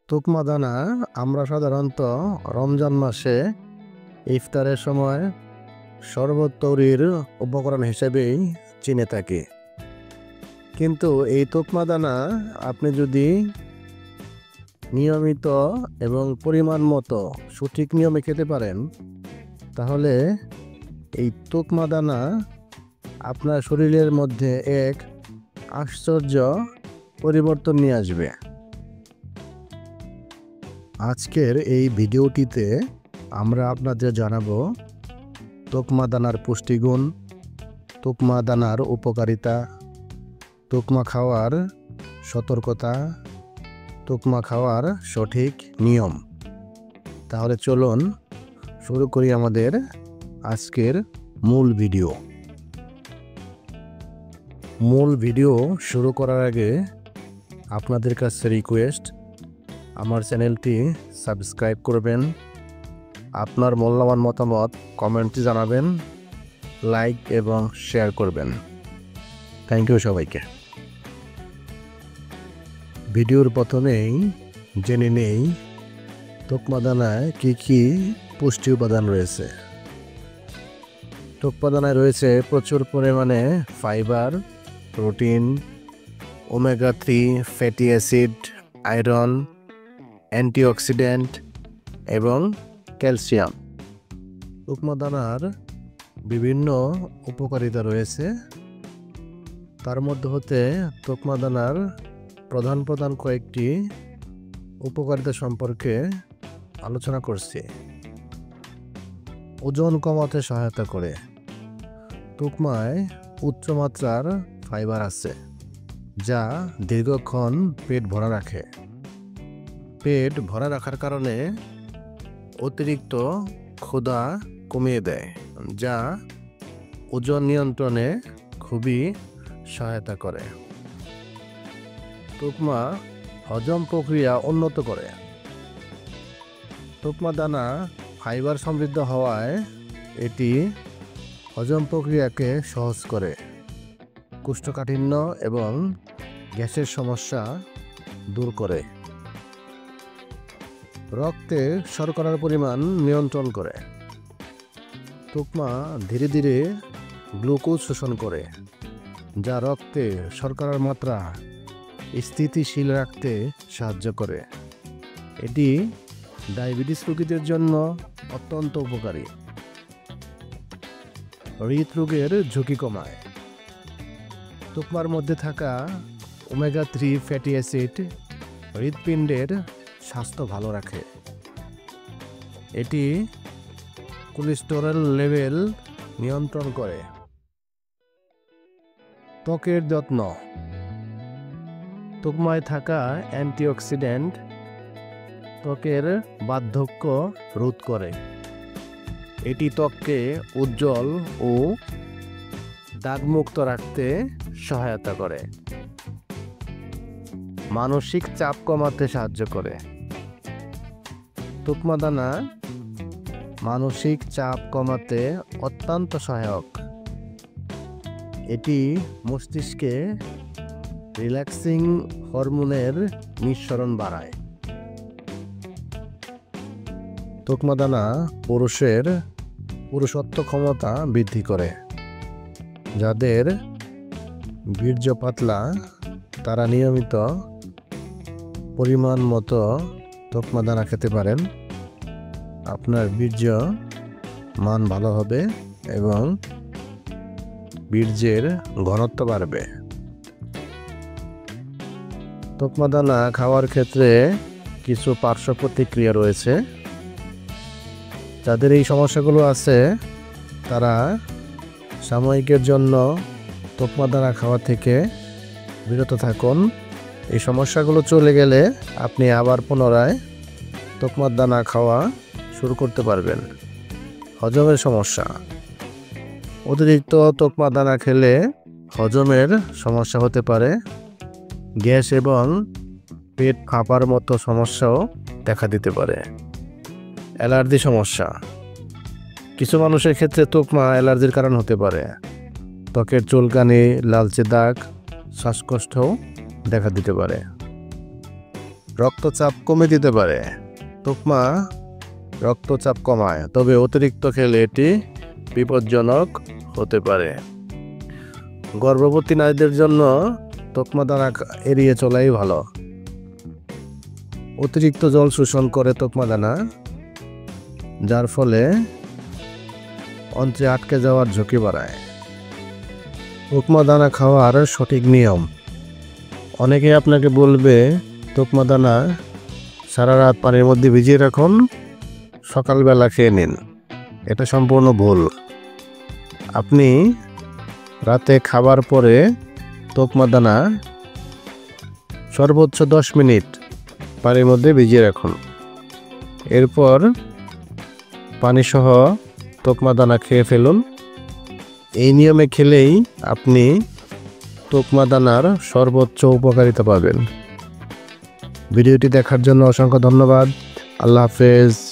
তুকমা দানা আমরা সাধারণত রমজান মাসে ইফতারের সময় শরবত তৈরির উপকরণ হিসেবেই চিনে থাকি। কিন্তু এই তুকমা দানা আপনি যদি নিয়মিত এবং পরিমাণ মতো সঠিক নিয়মে খেতে পারেন, তাহলে এই তুকমা দানা আপনার শরীরের মধ্যে এক আশ্চর্য পরিবর্তন নিয়ে আসবে। আজকের এই ভিডিওটিতে আমরা আপনাদের জানাবো তুকমা দানার পুষ্টিগুণ, তুকমা দানার উপকারিতা, তুকমা খাওয়ার সতর্কতা, তুকমা খাওয়ার সঠিক নিয়ম। তাহলে চলুন শুরু করি আমাদের আজকের মূল ভিডিও। মূল ভিডিও শুরু করার আগে আপনাদের কাছে রিকোয়েস্ট, আমার চ্যানেলটি সাবস্ক্রাইব করবেন, আপনার মূল্যবান মতামত কমেন্টে জানাবেন, লাইক এবং শেয়ার করবেন। থ্যাংক ইউ সবাইকে। ভিডিওর প্রথমেই জেনে নেই তুকমা দানায় কী কী পুষ্টি উপাদান রয়েছে। তুকমা দানায় রয়েছে প্রচুর পরিমাণে fibre, protein, omega 3 fatty acid, iron, antioxidant এবং ক্যালসিয়াম। তুকমা দানার বিভিন্ন উপকারিতা রয়েছে। তার মধ্যে হতে তুকমা দানার প্রধান কয়েকটি উপকারিতা সম্পর্কে আলোচনা করছি। ওজন কমাতে সহায়তা করে। তুকমায় উচ্চমাত্রার ফাইবার আছে, যা দীর্ঘক্ষণ পেট ভরা রাখে। পেট ভরা রাখার কারণে অতিরিক্ত ক্ষুধা কমিয়ে দেয়, যা ওজন নিয়ন্ত্রণে খুবই সহায়তা করে। তুকমা হজম প্রক্রিয়া উন্নত করে। তুকমা দানা ফাইবার সমৃদ্ধ হওয়ায় এটি হজম প্রক্রিয়াকে সহজ করে, কোষ্ঠকাঠিন্য এবং গ্যাসের সমস্যা দূর করে। রক্তে শর্করার পরিমাণ নিয়ন্ত্রণ করে। তুকমা ধীরে ধীরে গ্লুকোজ শোষণ করে, যা রক্তে শর্করার মাত্রা স্থিতিশীল রাখতে সাহায্য করে। এটি ডায়াবেটিস রোগীদের জন্য অত্যন্ত উপকারী। হৃদরোগের ঝুঁকি কমায়। তুকমার মধ্যে থাকা ওমেগা 3 ফ্যাটি অ্যাসিড হৃৎপিণ্ডের স্বাস্থ্য ভালো রাখে। এটি কোলেস্টেরল লেভেল নিয়ন্ত্রণ করে। ত্বকের যত্ন। তুকমায় থাকা অ্যান্টিঅক্সিডেন্ট ত্বকের বার্ধক্য রোধ করে। এটি ত্বককে উজ্জ্বল ও দাগমুক্ত রাখতে সহায়তা করে। মানসিক চাপ কমাতে সাহায্য করে। তুকমা দানা মানসিক চাপ কমাতে অত্যন্ত সহায়ক। এটি মস্তিষ্কে রিল্যাক্সিং হরমোনের নিঃসরণ বাড়ায়। তুকমা দানা পুরুষের পুরুষত্ব ক্ষমতা বৃদ্ধি করে। যাদের বীর্য পাতলা, তারা নিয়মিত পরিমাণ মতো তুকমা দানা খেতে পারেন। আপনার বীর্য মান ভালো হবে এবং বীর্যের ঘনত্ব বাড়বে। তুকমা দানা খাওয়ার ক্ষেত্রে কিছু পার্শ্ব প্রতিক্রিয়া রয়েছে। যাদের এই সমস্যাগুলো আছে, তারা সাময়িকের জন্য তুকমা দানা খাওয়া থেকে বিরত থাকুন। এই সমস্যাগুলো চলে গেলে আপনি আবার পুনরায় তুকমা দানা খাওয়া শুরু করতে পারবেন। হজমের সমস্যা। অতিরিক্ত তুকমা দানা খেলে হজমের সমস্যা হতে পারে। গ্যাস এবং পেট ফাঁপার মতো সমস্যাও দেখা দিতে পারে। অ্যালার্জি সমস্যা। কিছু মানুষের ক্ষেত্রে তুকমা অ্যালার্জির কারণ হতে পারে। ত্বকের চুলকানি, লালচে দাগ, শ্বাসকষ্টও দেখা দিতে পারে। রক্তচাপ কমে দিতে পারে। তোকমা রক্তচাপ কমায়, তবে অতিরিক্ত খেলে এটি বিপজ্জনক হতে পারে। গর্ভবতী নারীদের জন্য তোকমা দানা এড়িয়ে চলাই ভালো। অতিরিক্ত জল শোষণ করে তোকমা দানা, যার ফলে অন্ত্রে আটকে যাওয়ার ঝুঁকি বাড়ায়। তোকমা দানা খাওয়ার সঠিক নিয়ম। অনেকে আপনাকে বলবে তোকমা দানা সারা রাত পানির মধ্যে ভিজিয়ে রাখুন, সকালবেলা খেয়ে নিন। এটা সম্পূর্ণ ভুল। আপনি রাতে খাবার পরে তোকমা দানা সর্বোচ্চ 10 মিনিট পানির মধ্যে ভিজিয়ে রাখুন। এরপর পানিসহ তোকমা দানা খেয়ে ফেলুন। এই নিয়মে খেলেই আপনি তোকমা দানার সর্বোচ্চ উপকারিতা পাবেন। ভিডিওটি দেখার জন্য অসংখ্য ধন্যবাদ। আল্লাহ হাফেজ।